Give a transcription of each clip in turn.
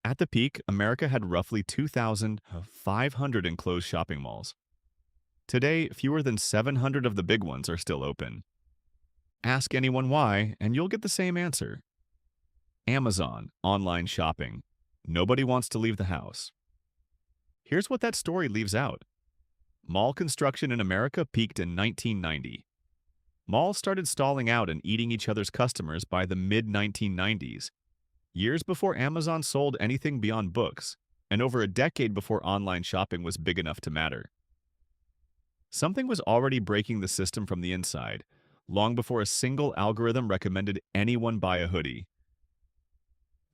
At the peak, America had roughly 2,500 enclosed shopping malls. Today, fewer than 700 of the big ones are still open. Ask anyone why, and you'll get the same answer. Amazon, online shopping. Nobody wants to leave the house. Here's what that story leaves out. Mall construction in America peaked in 1990. Malls started stalling out and eating each other's customers by the mid-1990s, years before Amazon sold anything beyond books, and over a decade before online shopping was big enough to matter. Something was already breaking the system from the inside, long before a single algorithm recommended anyone buy a hoodie.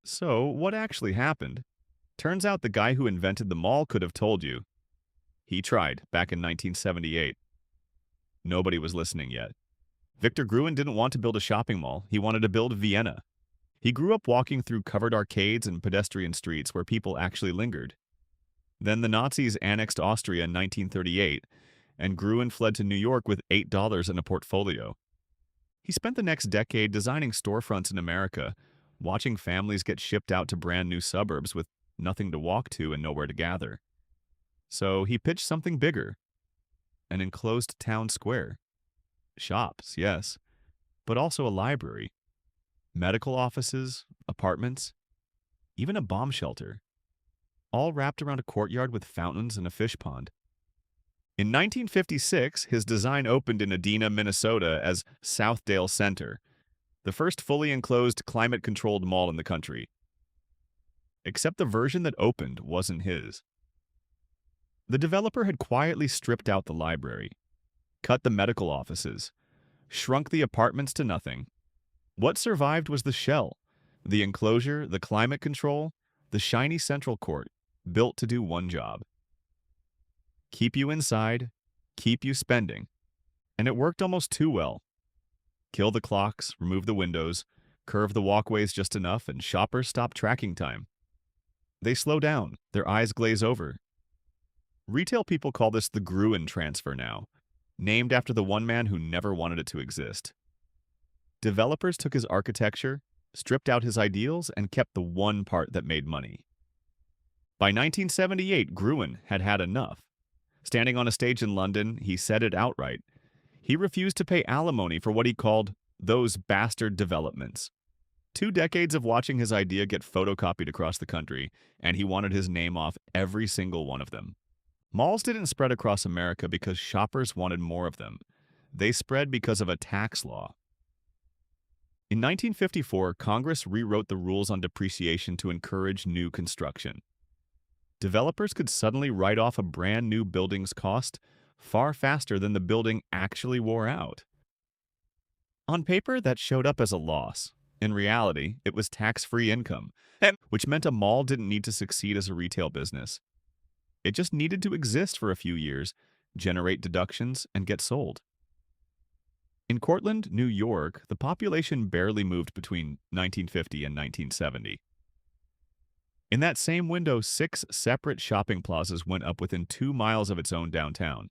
So, what actually happened? Turns out the guy who invented the mall could have told you. He tried back in 1978. Nobody was listening yet. Victor Gruen didn't want to build a shopping mall, he wanted to build Vienna. He grew up walking through covered arcades and pedestrian streets where people actually lingered. Then the Nazis annexed Austria in 1938, and Gruen fled to New York with $8 in a portfolio. He spent the next decade designing storefronts in America, watching families get shipped out to brand new suburbs with nothing to walk to and nowhere to gather. So he pitched something bigger, an enclosed town square. Shops, yes, but also a library, medical offices, apartments, even a bomb shelter, all wrapped around a courtyard with fountains and a fish pond. In 1956, his design opened in Edina, Minnesota as Southdale Center, the first fully enclosed climate-controlled mall in the country. Except the version that opened wasn't his. The developer had quietly stripped out the library, cut the medical offices, shrunk the apartments to nothing. What survived was the shell, the enclosure, the climate control, the shiny central court, built to do one job. Keep you inside, keep you spending. And it worked almost too well. Kill the clocks, remove the windows, curve the walkways just enough, and shoppers stop tracking time. They slow down, their eyes glaze over. Retail people call this the Gruen transfer now, named after the one man who never wanted it to exist. Developers took his architecture, stripped out his ideals, and kept the one part that made money. By 1978, Gruen had had enough. Standing on a stage in London, he said it outright. He refused to pay alimony for what he called those bastard developments. 2 decades of watching his idea get photocopied across the country, and he wanted his name off every single one of them. Malls didn't spread across America because shoppers wanted more of them. They spread because of a tax law. In 1954, Congress rewrote the rules on depreciation to encourage new construction. Developers could suddenly write off a brand new building's cost far faster than the building actually wore out. On paper, that showed up as a loss. In reality, it was tax-free income, which meant a mall didn't need to succeed as a retail business. It just needed to exist for a few years, generate deductions, and get sold. In Cortland, New York, the population barely moved between 1950 and 1970. In that same window, 6 separate shopping plazas went up within 2 miles of its own downtown.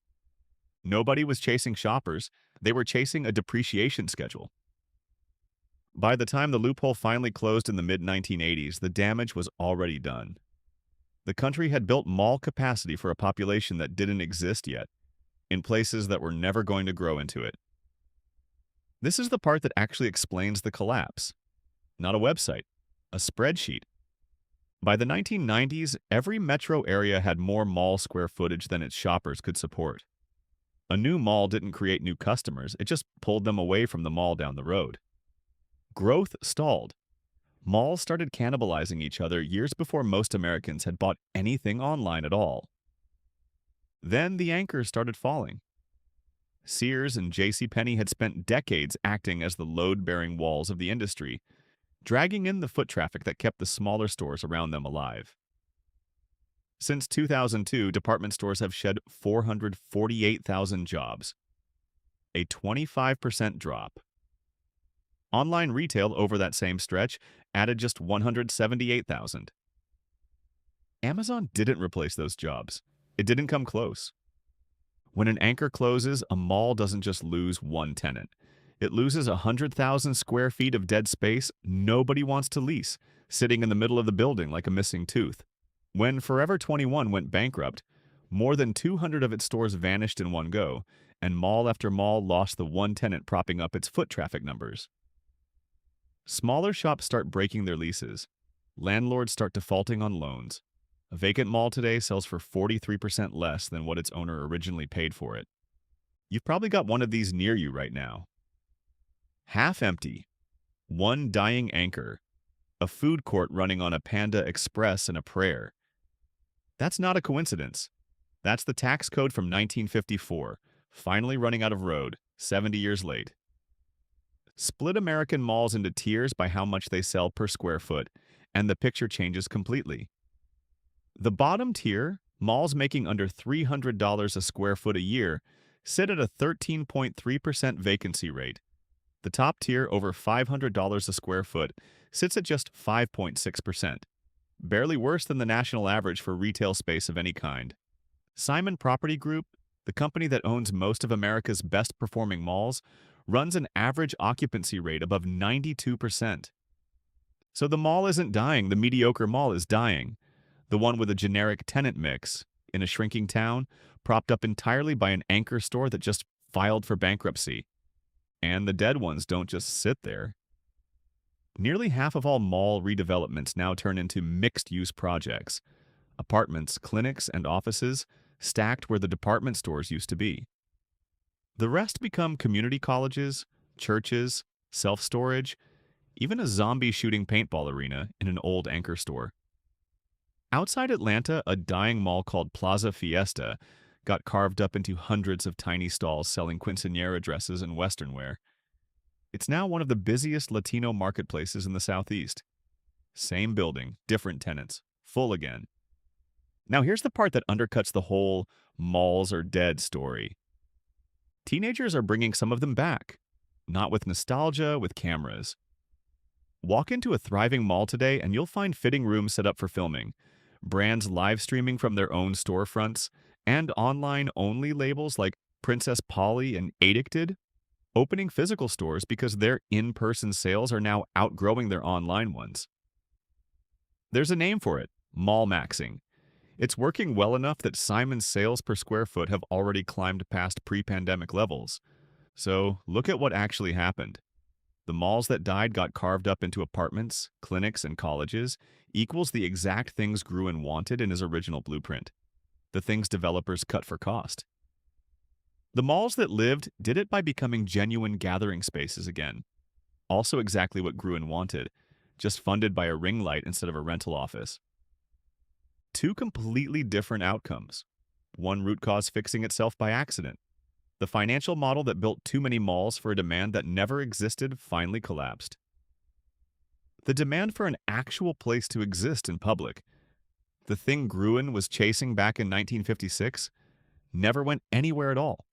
Nobody was chasing shoppers, they were chasing a depreciation schedule. By the time the loophole finally closed in the mid-1980s, the damage was already done. The country had built mall capacity for a population that didn't exist yet, in places that were never going to grow into it. This is the part that actually explains the collapse. Not a website, a spreadsheet. By the 1990s, every metro area had more mall square footage than its shoppers could support. A new mall didn't create new customers, it just pulled them away from the mall down the road. Growth stalled. Malls started cannibalizing each other years before most Americans had bought anything online at all. Then the anchors started falling. Sears and JCPenney had spent decades acting as the load-bearing walls of the industry, dragging in the foot traffic that kept the smaller stores around them alive. Since 2002, department stores have shed 448,000 jobs, a 25% drop. Online retail over that same stretch added just 178,000. Amazon didn't replace those jobs. It didn't come close. When an anchor closes, a mall doesn't just lose one tenant. It loses 100,000 square feet of dead space nobody wants to lease, sitting in the middle of the building like a missing tooth. When Forever 21 went bankrupt, more than 200 of its stores vanished in one go, and mall after mall lost the one tenant propping up its foot traffic numbers. Smaller shops start breaking their leases. Landlords start defaulting on loans. A vacant mall today sells for 43% less than what its owner originally paid for it. You've probably got one of these near you right now. Half empty. One dying anchor. A food court running on a Panda Express and a prayer. That's not a coincidence. That's the tax code from 1954, finally running out of road, 70 years late. Split American malls into tiers by how much they sell per square foot, and the picture changes completely. The bottom tier, malls making under $300 a square foot a year, sit at a 13.3% vacancy rate. The top tier, over $500 a square foot, sits at just 5.6%, barely worse than the national average for retail space of any kind. Simon Property Group, the company that owns most of America's best-performing malls, runs an average occupancy rate above 92%. So the mall isn't dying, the mediocre mall is dying. The one with a generic tenant mix, in a shrinking town, propped up entirely by an anchor store that just filed for bankruptcy. And the dead ones don't just sit there. Nearly half of all mall redevelopments now turn into mixed-use projects. Apartments, clinics, and offices stacked where the department stores used to be. The rest become community colleges, churches, self-storage, even a zombie shooting paintball arena in an old anchor store. Outside Atlanta, a dying mall called Plaza Fiesta got carved up into hundreds of tiny stalls selling quinceañera dresses and Western wear. It's now one of the busiest Latino marketplaces in the Southeast. Same building, different tenants, full again. Now here's the part that undercuts the whole malls are dead story. Teenagers are bringing some of them back, not with nostalgia, with cameras. Walk into a thriving mall today and you'll find fitting rooms set up for filming, brands live streaming from their own storefronts, and online-only labels like Princess Polly and Addicted opening physical stores because their in-person sales are now outgrowing their online ones. There's a name for it, mall maxing. It's working well enough that Simon's sales per square foot have already climbed past pre-pandemic levels. So look at what actually happened. The malls that died got carved up into apartments, clinics, and colleges, equals the exact things Gruen wanted in his original blueprint. The things developers cut for cost. The malls that lived did it by becoming genuine gathering spaces again. Also exactly what Gruen wanted, just funded by a ring light instead of a rental office. Two completely different outcomes. One root cause fixing itself by accident. The financial model that built too many malls for a demand that never existed finally collapsed. The demand for an actual place to exist in public, the thing Gruen was chasing back in 1956, never went anywhere at all.